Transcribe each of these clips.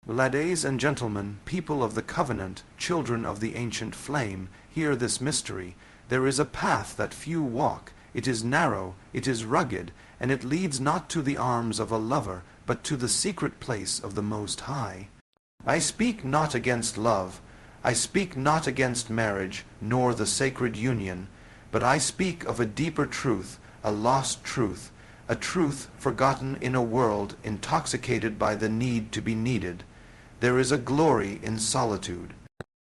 Ladies and gentlemen, people of the covenant, children of the ancient flame, hear this mystery. There is a path that few walk. It is narrow, it is rugged, and it leads not to the arms of a lover, but to the secret place of the Most High. I speak not against love. I speak not against marriage, nor the sacred union, but I speak of a deeper truth, a lost truth, a truth forgotten in a world intoxicated by the need to be needed. There is a glory in solitude.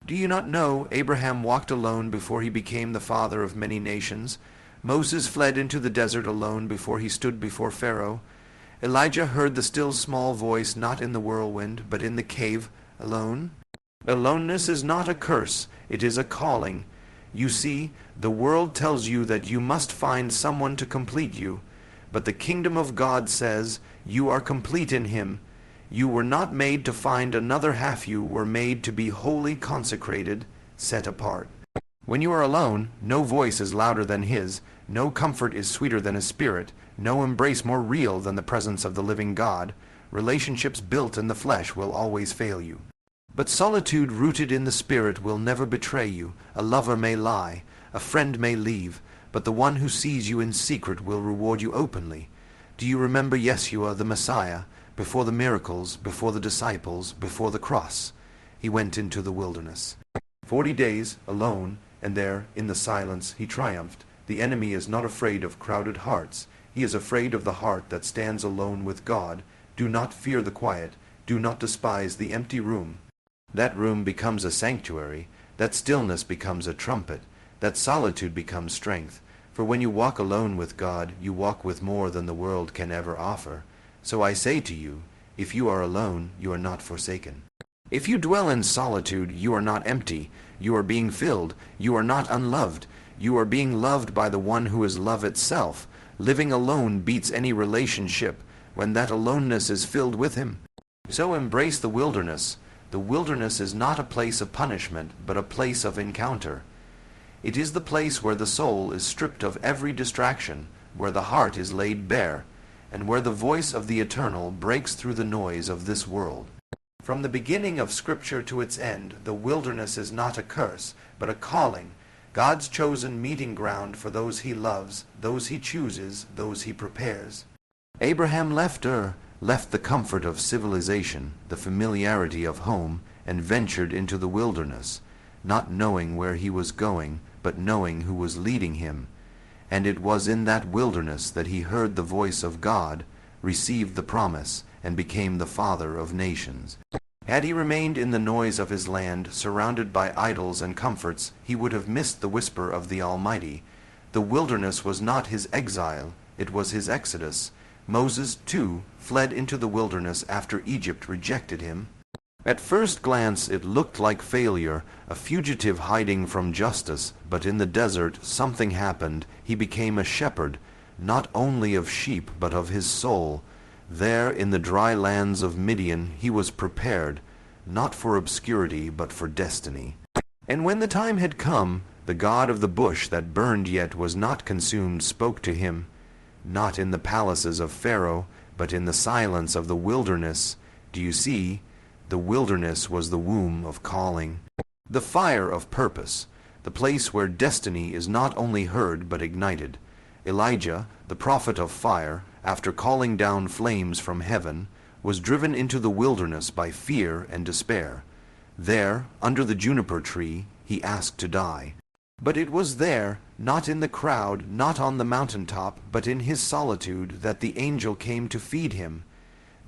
Do you not know Abraham walked alone before he became the father of many nations? Moses fled into the desert alone before he stood before Pharaoh. Elijah heard the still small voice not in the whirlwind, but in the cave, alone. Aloneness is not a curse, it is a calling. You see, the world tells you that you must find someone to complete you, but the kingdom of God says, you are complete in him. You were not made to find another half, you were made to be wholly consecrated, set apart. When you are alone, no voice is louder than his, no comfort is sweeter than his spirit, no embrace more real than the presence of the living God. Relationships built in the flesh will always fail you. But solitude rooted in the spirit will never betray you. A lover may lie, a friend may leave, but the one who sees you in secret will reward you openly. Do you remember Yeshua the Messiah? Before the miracles, before the disciples, before the cross, he went into the wilderness. 40 days alone, and there, in the silence, he triumphed. The enemy is not afraid of crowded hearts. He is afraid of the heart that stands alone with God. Do not fear the quiet. Do not despise the empty room. That room becomes a sanctuary. That stillness becomes a trumpet. That solitude becomes strength. For when you walk alone with God, you walk with more than the world can ever offer. So I say to you, if you are alone, you are not forsaken. If you dwell in solitude, you are not empty. You are being filled. You are not unloved. You are being loved by the one who is love itself. Living alone beats any relationship when that aloneness is filled with him. So embrace the wilderness. The wilderness is not a place of punishment, but a place of encounter. It is the place where the soul is stripped of every distraction, where the heart is laid bare, and where the voice of the eternal breaks through the noise of this world. From the beginning of Scripture to its end, the wilderness is not a curse, but a calling, God's chosen meeting ground for those he loves, those he chooses, those he prepares. Abraham left Ur, left the comfort of civilization, the familiarity of home, and ventured into the wilderness, not knowing where he was going, but knowing who was leading him. And it was in that wilderness that he heard the voice of God, received the promise, and became the father of nations. Had he remained in the noise of his land, surrounded by idols and comforts, he would have missed the whisper of the Almighty. The wilderness was not his exile, it was his exodus. Moses, too, fled into the wilderness after Egypt rejected him. At first glance it looked like failure, a fugitive hiding from justice, but in the desert something happened. He became a shepherd, not only of sheep but of his soul. There in the dry lands of Midian he was prepared, not for obscurity but for destiny. And when the time had come, the God of the bush that burned yet was not consumed spoke to him, not in the palaces of Pharaoh, but in the silence of the wilderness. Do you see? The wilderness was the womb of calling, the fire of purpose, the place where destiny is not only heard but ignited. Elijah, the prophet of fire, after calling down flames from heaven, was driven into the wilderness by fear and despair. There, under the juniper tree, he asked to die. But it was there, not in the crowd, not on the mountaintop, but in his solitude, that the angel came to feed him.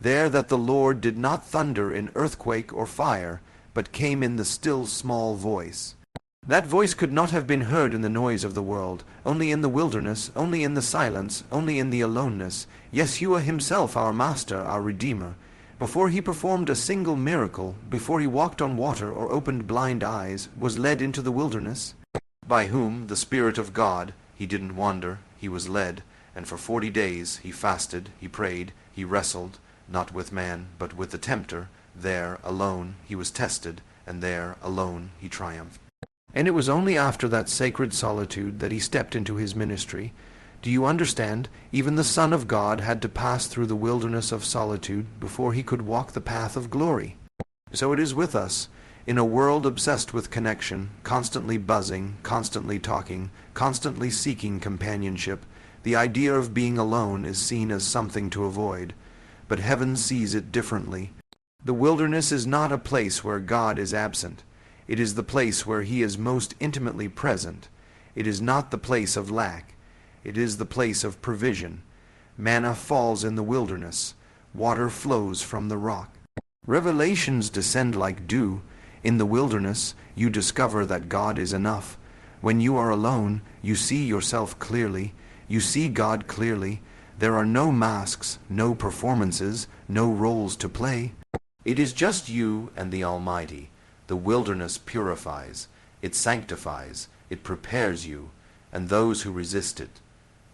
There that the Lord did not thunder in earthquake or fire, but came in the still small voice. That voice could not have been heard in the noise of the world, only in the wilderness, only in the silence, only in the aloneness. Yeshua himself, our Master, our Redeemer, before he performed a single miracle, before he walked on water or opened blind eyes, was led into the wilderness. By whom? The Spirit of God. He didn't wander, he was led, and for 40 days he fasted, he prayed, he wrestled, not with man, but with the tempter. There, alone, he was tested, and there, alone, he triumphed. And it was only after that sacred solitude that he stepped into his ministry. Do you understand? Even the Son of God had to pass through the wilderness of solitude before he could walk the path of glory. So it is with us. In a world obsessed with connection, constantly buzzing, constantly talking, constantly seeking companionship, the idea of being alone is seen as something to avoid. But heaven sees it differently. The wilderness is not a place where God is absent. It is the place where He is most intimately present. It is not the place of lack. It is the place of provision. Manna falls in the wilderness. Water flows from the rock. Revelations descend like dew. In the wilderness, you discover that God is enough. When you are alone, you see yourself clearly. You see God clearly. There are no masks, no performances, no roles to play. It is just you and the Almighty. The wilderness purifies. It sanctifies. It prepares you, and those who resist it.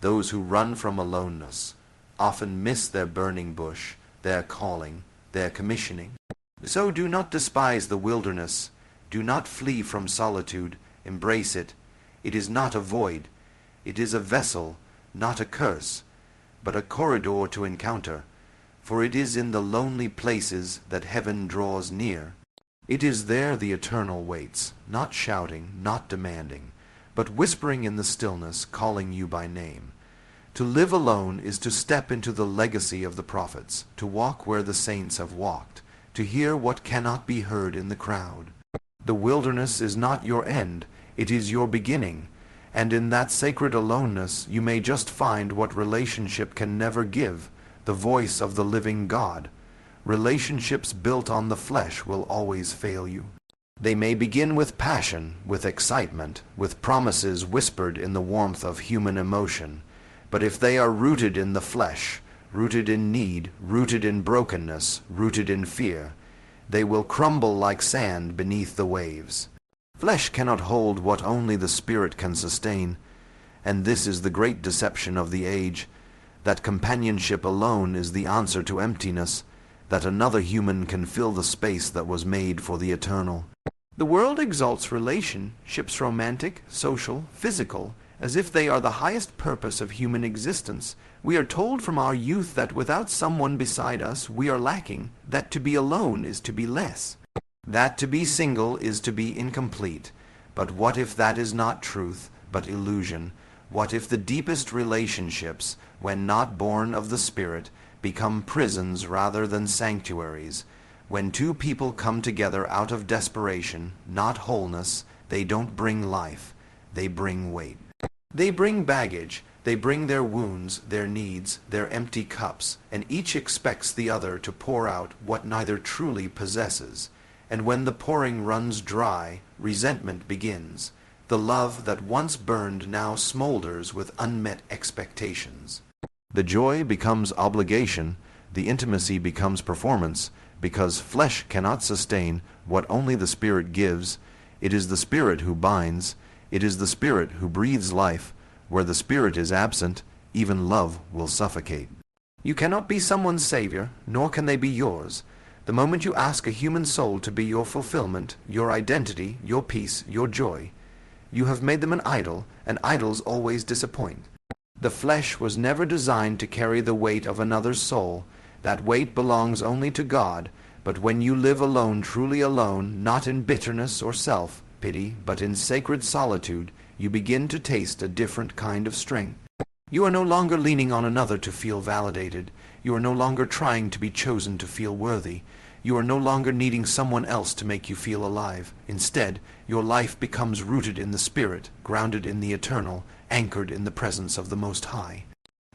Those who run from aloneness often miss their burning bush, their calling, their commissioning. So do not despise the wilderness. Do not flee from solitude. Embrace it. It is not a void. It is a vessel, not a curse, but a corridor to encounter. For it is in the lonely places that heaven draws near. It is there the Eternal waits, not shouting, not demanding, but whispering in the stillness, calling you by name. To live alone is to step into the legacy of the prophets, to walk where the saints have walked, to hear what cannot be heard in the crowd. The wilderness is not your end, it is your beginning, and in that sacred aloneness you may just find what relationship can never give, the voice of the living God. Relationships built on the flesh will always fail you. They may begin with passion, with excitement, with promises whispered in the warmth of human emotion, but if they are rooted in the flesh, rooted in need, rooted in brokenness, rooted in fear, they will crumble like sand beneath the waves. Flesh cannot hold what only the Spirit can sustain, and this is the great deception of the age, that companionship alone is the answer to emptiness, that another human can fill the space that was made for the eternal. The world exalts relationships, romantic, social, physical, as if they are the highest purpose of human existence. We are told from our youth that without someone beside us we are lacking, that to be alone is to be less, that to be single is to be incomplete. But what if that is not truth, but illusion? What if the deepest relationships, when not born of the Spirit, become prisons rather than sanctuaries? When two people come together out of desperation, not wholeness, they don't bring life, they bring weight. They bring baggage, they bring their wounds, their needs, their empty cups, and each expects the other to pour out what neither truly possesses. And when the pouring runs dry, resentment begins. The love that once burned now smolders with unmet expectations. The joy becomes obligation, the intimacy becomes performance, because flesh cannot sustain what only the Spirit gives. It is the Spirit who binds. It is the Spirit who breathes life. Where the Spirit is absent, even love will suffocate. You cannot be someone's savior, nor can they be yours. The moment you ask a human soul to be your fulfillment, your identity, your peace, your joy, you have made them an idol, and idols always disappoint. The flesh was never designed to carry the weight of another's soul. That weight belongs only to God. But when you live alone, truly alone, not in bitterness or self-pity, but in sacred solitude, you begin to taste a different kind of strength. You are no longer leaning on another to feel validated. You are no longer trying to be chosen to feel worthy. You are no longer needing someone else to make you feel alive. Instead, your life becomes rooted in the Spirit, grounded in the eternal, anchored in the presence of the Most High.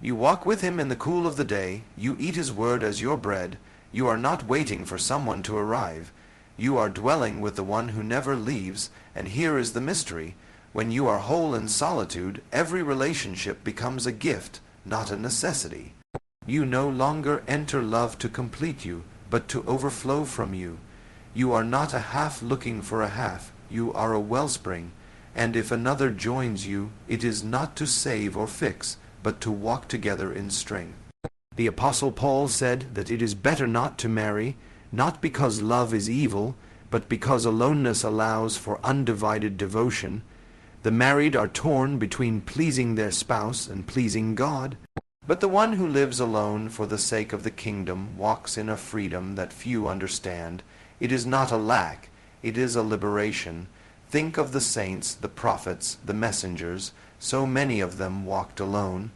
You walk with Him in the cool of the day. You eat His word as your bread. You are not waiting for someone to arrive. You are dwelling with the one who never leaves, and here is the mystery. When you are whole in solitude, every relationship becomes a gift, not a necessity. You no longer enter love to complete you, but to overflow from you. You are not a half looking for a half. You are a wellspring, and if another joins you, it is not to save or fix, but to walk together in strength. The Apostle Paul said that it is better not to marry, not because love is evil, but because aloneness allows for undivided devotion. The married are torn between pleasing their spouse and pleasing God. But the one who lives alone for the sake of the kingdom walks in a freedom that few understand. It is not a lack, it is a liberation. Think of the saints, the prophets, the messengers. So many of them walked alone.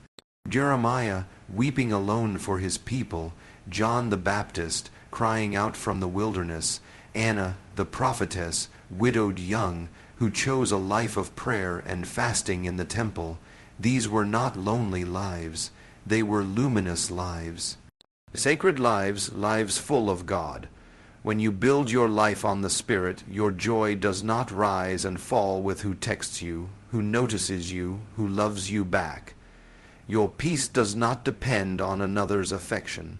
Jeremiah weeping alone for his people, John the Baptist crying out from the wilderness, Anna the prophetess, widowed young, who chose a life of prayer and fasting in the temple. These were not lonely lives, they were luminous lives. Sacred lives, lives full of God. When you build your life on the Spirit, your joy does not rise and fall with who texts you, who notices you, who loves you back. Your peace does not depend on another's affection.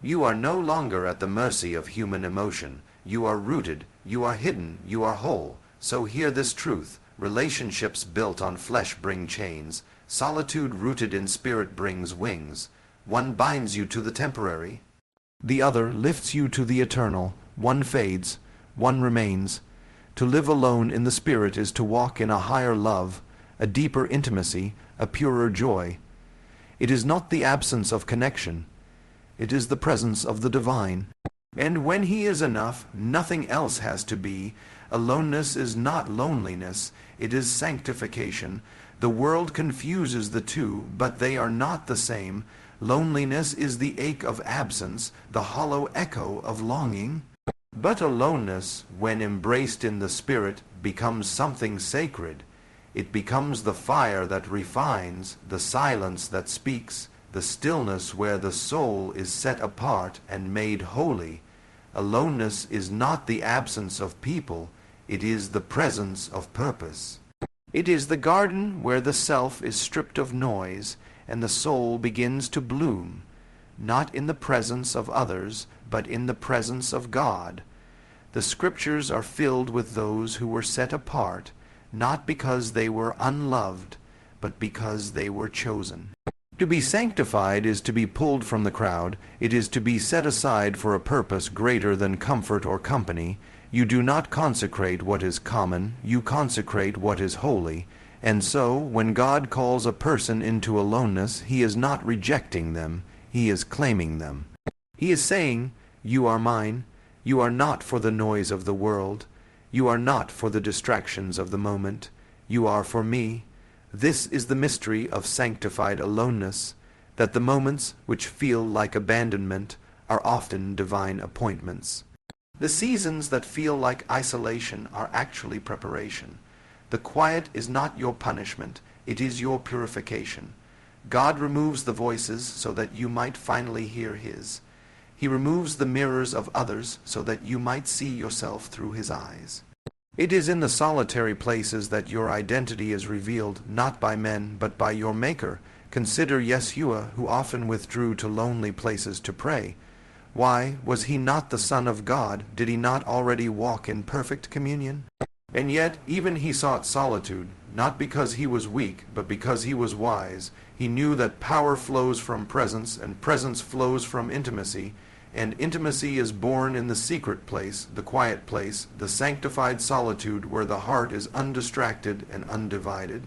You are no longer at the mercy of human emotion. You are rooted, you are hidden, you are whole. So hear this truth. Relationships built on flesh bring chains. Solitude rooted in spirit brings wings. One binds you to the temporary. The other lifts you to the eternal. One fades, one remains. To live alone in the Spirit is to walk in a higher love, a deeper intimacy, a purer joy. It is not the absence of connection. It is the presence of the divine. And when he is enough, nothing else has to be. Aloneness is not loneliness, it is sanctification. The world confuses the two, but they are not the same. Loneliness is the ache of absence, the hollow echo of longing. But aloneness, when embraced in the Spirit, becomes something sacred. It becomes the fire that refines, the silence that speaks, the stillness where the soul is set apart and made holy. Aloneness is not the absence of people, it is the presence of purpose. It is the garden where the self is stripped of noise and the soul begins to bloom, not in the presence of others, but in the presence of God. The Scriptures are filled with those who were set apart, not because they were unloved, but because they were chosen. To be sanctified is to be pulled from the crowd. It is to be set aside for a purpose greater than comfort or company. You do not consecrate what is common, you consecrate what is holy. And so, when God calls a person into aloneness, he is not rejecting them, he is claiming them. He is saying, "You are mine. You are not for the noise of the world. You are not for the distractions of the moment. You are for me." This is the mystery of sanctified aloneness, that the moments which feel like abandonment are often divine appointments. The seasons that feel like isolation are actually preparation. The quiet is not your punishment, it is your purification. God removes the voices so that you might finally hear His. He removes the mirrors of others so that you might see yourself through His eyes. It is in the solitary places that your identity is revealed, not by men, but by your Maker. Consider Yeshua, who often withdrew to lonely places to pray. Why, was he not the Son of God? Did he not already walk in perfect communion? And yet, even he sought solitude, not because he was weak, but because he was wise. He knew that power flows from presence, and presence flows from intimacy, and intimacy is born in the secret place, the quiet place, the sanctified solitude where the heart is undistracted and undivided.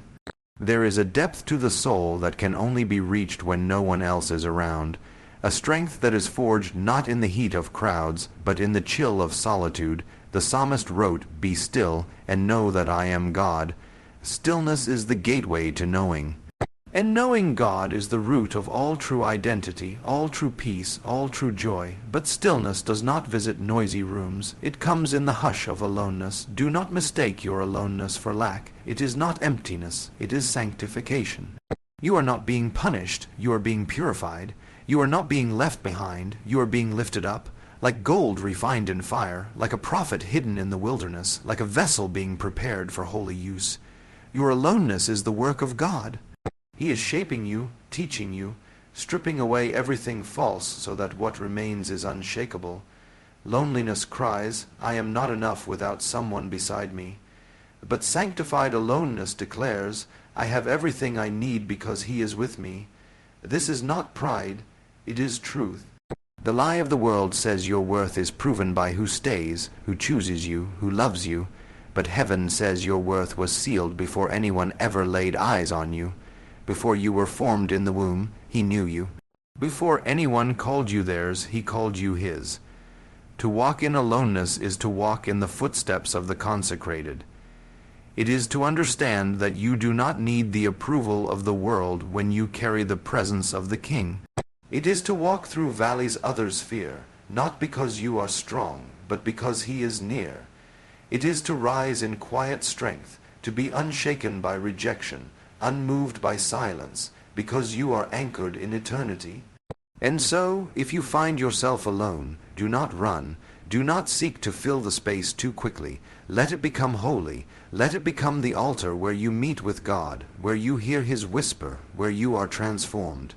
There is a depth to the soul that can only be reached when no one else is around, a strength that is forged not in the heat of crowds, but in the chill of solitude. The psalmist wrote, "Be still, and know that I am God." Stillness is the gateway to knowing. And knowing God is the root of all true identity, all true peace, all true joy. But stillness does not visit noisy rooms. It comes in the hush of aloneness. Do not mistake your aloneness for lack. It is not emptiness. It is sanctification. You are not being punished. You are being purified. You are not being left behind. You are being lifted up. Like gold refined in fire, like a prophet hidden in the wilderness, like a vessel being prepared for holy use. Your aloneness is the work of God. He is shaping you, teaching you, stripping away everything false so that what remains is unshakable. Loneliness cries, "I am not enough without someone beside me." But sanctified aloneness declares, "I have everything I need because He is with me." This is not pride, it is truth. The lie of the world says your worth is proven by who stays, who chooses you, who loves you. But heaven says your worth was sealed before anyone ever laid eyes on you. Before you were formed in the womb, He knew you. Before anyone called you theirs, He called you His. To walk in aloneness is to walk in the footsteps of the consecrated. It is to understand that you do not need the approval of the world when you carry the presence of the King. It is to walk through valleys others fear, not because you are strong, but because he is near. It is to rise in quiet strength, to be unshaken by rejection, unmoved by silence, because you are anchored in eternity. And so, if you find yourself alone, do not run, do not seek to fill the space too quickly. Let it become holy. Let it become the altar where you meet with God, where you hear his whisper, where you are transformed.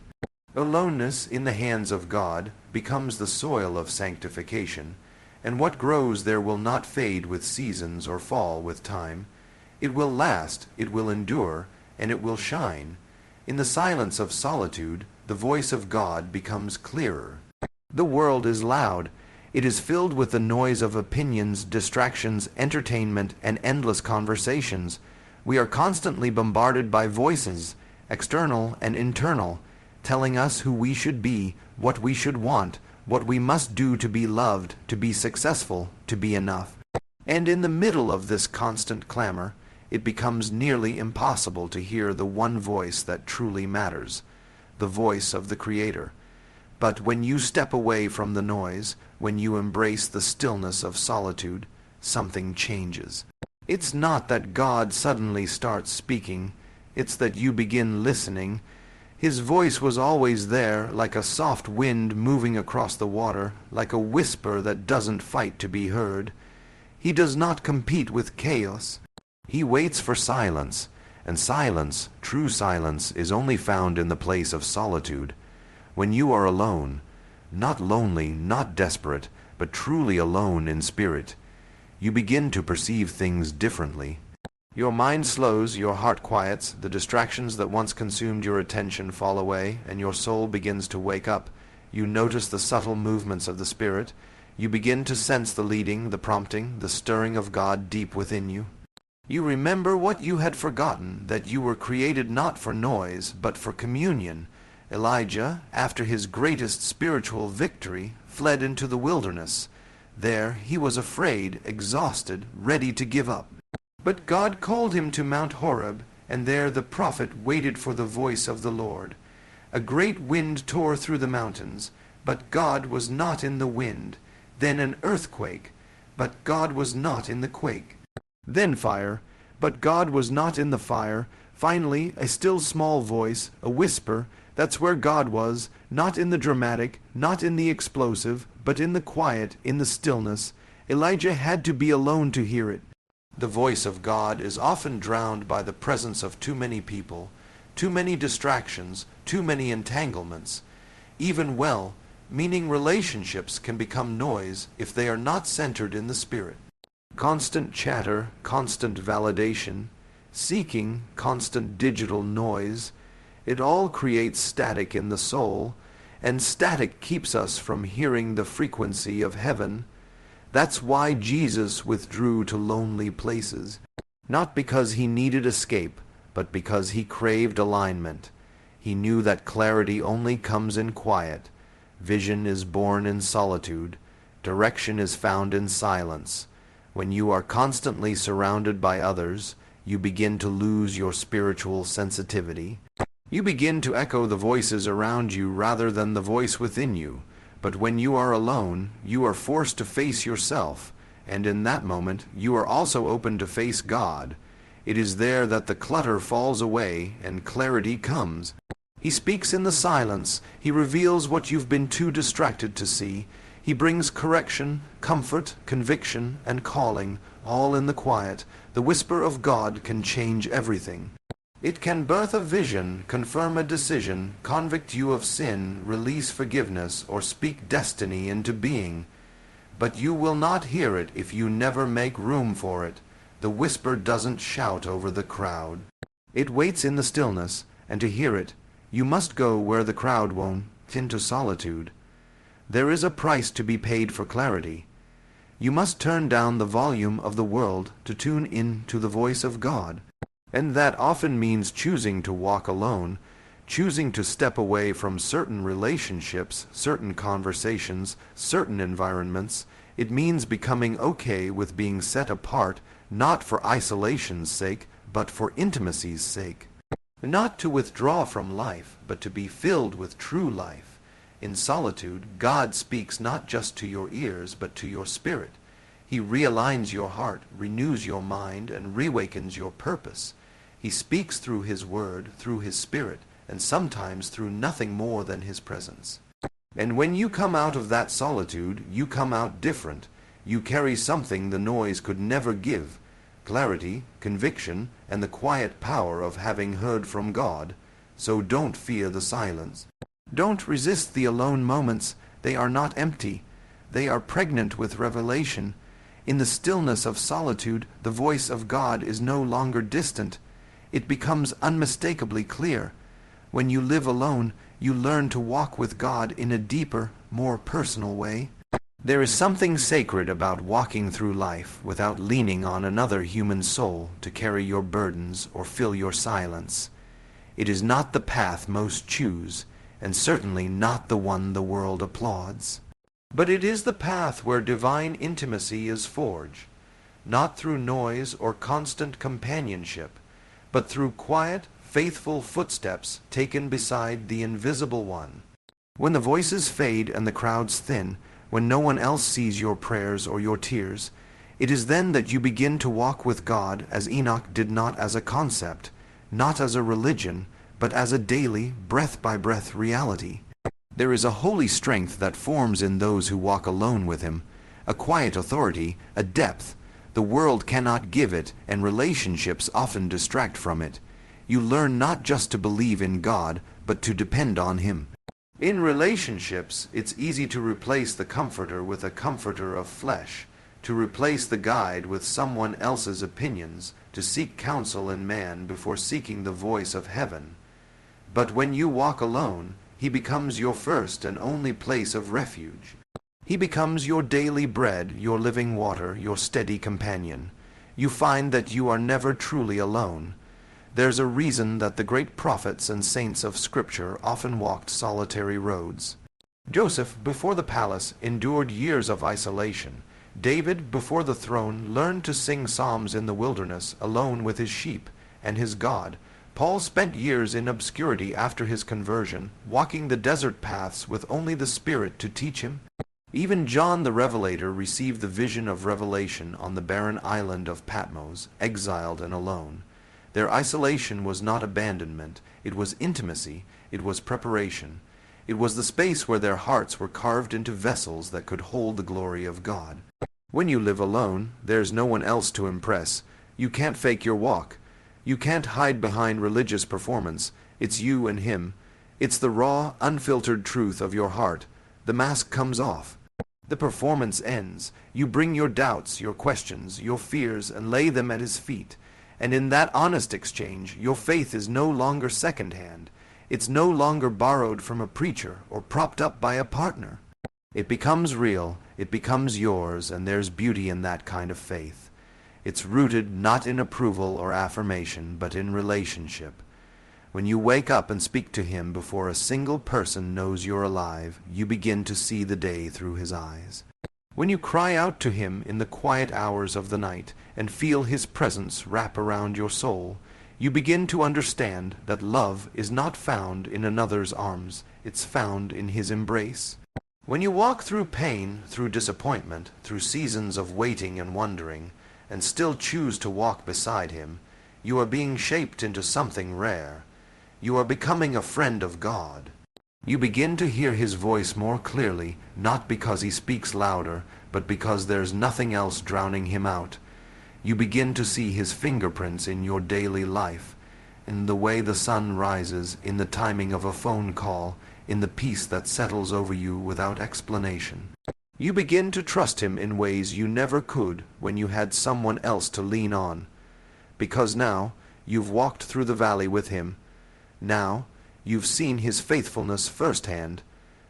Aloneness in the hands of God becomes the soil of sanctification, and what grows there will not fade with seasons or fall with time. It will last, it will endure, and it will shine. In the silence of solitude, the voice of God becomes clearer. The world is loud. It is filled with the noise of opinions, distractions, entertainment, and endless conversations. We are constantly bombarded by voices, external and internal, telling us who we should be, what we should want, what we must do to be loved, to be successful, to be enough. And in the middle of this constant clamor, it becomes nearly impossible to hear the one voice that truly matters, the voice of the Creator. But when you step away from the noise, when you embrace the stillness of solitude, something changes. It's not that God suddenly starts speaking, it's that you begin listening. His voice was always there, like a soft wind moving across the water, like a whisper that doesn't fight to be heard. He does not compete with chaos. He waits for silence, and silence, true silence, is only found in the place of solitude. When you are alone, not lonely, not desperate, but truly alone in spirit, you begin to perceive things differently. Your mind slows, your heart quiets, the distractions that once consumed your attention fall away, and your soul begins to wake up. You notice the subtle movements of the Spirit. You begin to sense the leading, the prompting, the stirring of God deep within you. You remember what you had forgotten, that you were created not for noise, but for communion. Elijah, after his greatest spiritual victory, fled into the wilderness. There he was afraid, exhausted, ready to give up. But God called him to Mount Horeb, and there the prophet waited for the voice of the Lord. A great wind tore through the mountains, but God was not in the wind. Then an earthquake, but God was not in the quake. Then fire, but God was not in the fire. Finally, a still small voice, a whisper. That's where God was, not in the dramatic, not in the explosive, but in the quiet, in the stillness. Elijah had to be alone to hear it. The voice of God is often drowned by the presence of too many people, too many distractions, too many entanglements. Even well-meaning relationships can become noise if they are not centered in the Spirit. Constant chatter, constant validation, seeking, constant digital noise, it all creates static in the soul, and static keeps us from hearing the frequency of heaven. That's why Jesus withdrew to lonely places, not because he needed escape, but because he craved alignment. He knew that clarity only comes in quiet. Vision is born in solitude. Direction is found in silence. When you are constantly surrounded by others, you begin to lose your spiritual sensitivity. You begin to echo the voices around you rather than the voice within you. But when you are alone, you are forced to face yourself, and in that moment you are also open to face God. It is there that the clutter falls away and clarity comes. He speaks in the silence. He reveals what you've been too distracted to see. He brings correction, comfort, conviction, and calling, all in the quiet. The whisper of God can change everything. It can birth a vision, confirm a decision, convict you of sin, release forgiveness, or speak destiny into being. But you will not hear it if you never make room for it. The whisper doesn't shout over the crowd. It waits in the stillness, and to hear it, you must go where the crowd won't, into solitude. There is a price to be paid for clarity. You must turn down the volume of the world to tune in to the voice of God. And that often means choosing to walk alone, choosing to step away from certain relationships, certain conversations, certain environments, It means becoming okay with being set apart, not for isolation's sake, but for intimacy's sake. Not to withdraw from life, but to be filled with true life. In solitude, God speaks not just to your ears, but to your spirit. He realigns your heart, renews your mind, and reawakens your purpose. He speaks through His Word, through His Spirit, and sometimes through nothing more than His presence. And when you come out of that solitude, you come out different. You carry something the noise could never give: clarity, conviction, and the quiet power of having heard from God. So don't fear the silence. Don't resist the alone moments. They are not empty. They are pregnant with revelation. In the stillness of solitude, the voice of God is no longer distant. It becomes unmistakably clear. When you live alone, you learn to walk with God in a deeper, more personal way. There is something sacred about walking through life without leaning on another human soul to carry your burdens or fill your silence. It is not the path most choose, and certainly not the one the world applauds. But it is the path where divine intimacy is forged, not through noise or constant companionship, but through quiet, faithful footsteps taken beside the invisible one. When the voices fade and the crowds thin, when no one else sees your prayers or your tears, it is then that you begin to walk with God as Enoch did, not as a concept, not as a religion, but as a daily, breath-by-breath reality. There is a holy strength that forms in those who walk alone with Him, a quiet authority, a depth. The world cannot give it, and relationships often distract from it. You learn not just to believe in God, but to depend on Him. In relationships, it's easy to replace the comforter with a comforter of flesh, to replace the guide with someone else's opinions, to seek counsel in man before seeking the voice of heaven. But when you walk alone, He becomes your first and only place of refuge. He becomes your daily bread, your living water, your steady companion. You find that you are never truly alone. There's a reason that the great prophets and saints of Scripture often walked solitary roads. Joseph, before the palace, endured years of isolation. David, before the throne, learned to sing psalms in the wilderness, alone with his sheep and his God. Paul spent years in obscurity after his conversion, walking the desert paths with only the Spirit to teach him. Even John the Revelator received the vision of revelation on the barren island of Patmos, exiled and alone. Their isolation was not abandonment, it was intimacy, it was preparation. It was the space where their hearts were carved into vessels that could hold the glory of God. When you live alone, there's no one else to impress. You can't fake your walk. You can't hide behind religious performance. It's you and Him. It's the raw, unfiltered truth of your heart. The mask comes off. The performance ends. You bring your doubts, your questions, your fears, and lay them at His feet. And in that honest exchange, your faith is no longer second-hand. It's no longer borrowed from a preacher or propped up by a partner. It becomes real, it becomes yours, and there's beauty in that kind of faith. It's rooted not in approval or affirmation, but in relationship. When you wake up and speak to Him before a single person knows you're alive, you begin to see the day through His eyes. When you cry out to Him in the quiet hours of the night and feel His presence wrap around your soul, you begin to understand that love is not found in another's arms, it's found in His embrace. When you walk through pain, through disappointment, through seasons of waiting and wondering, and still choose to walk beside Him, you are being shaped into something rare. You are becoming a friend of God. You begin to hear His voice more clearly, not because He speaks louder, but because there's nothing else drowning Him out. You begin to see His fingerprints in your daily life, in the way the sun rises, in the timing of a phone call, in the peace that settles over you without explanation. You begin to trust Him in ways you never could when you had someone else to lean on. Because now, you've walked through the valley with Him. Now, you've seen His faithfulness firsthand.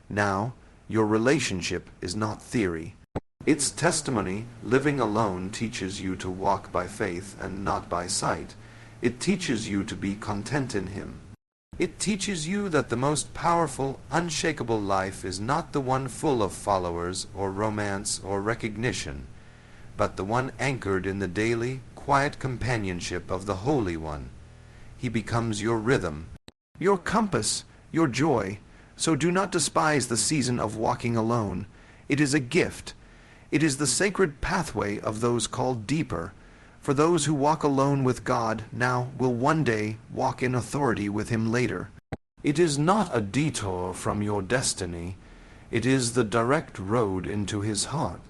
Now, your relationship is not theory. It's testimony. Living alone teaches you to walk by faith and not by sight. It teaches you to be content in Him. It teaches you that the most powerful, unshakable life is not the one full of followers or romance or recognition, but the one anchored in the daily, quiet companionship of the Holy One. He becomes your rhythm, your compass, your joy. So do not despise the season of walking alone. It is a gift. It is the sacred pathway of those called deeper. For those who walk alone with God now will one day walk in authority with Him later. It is not a detour from your destiny. It is the direct road into His heart.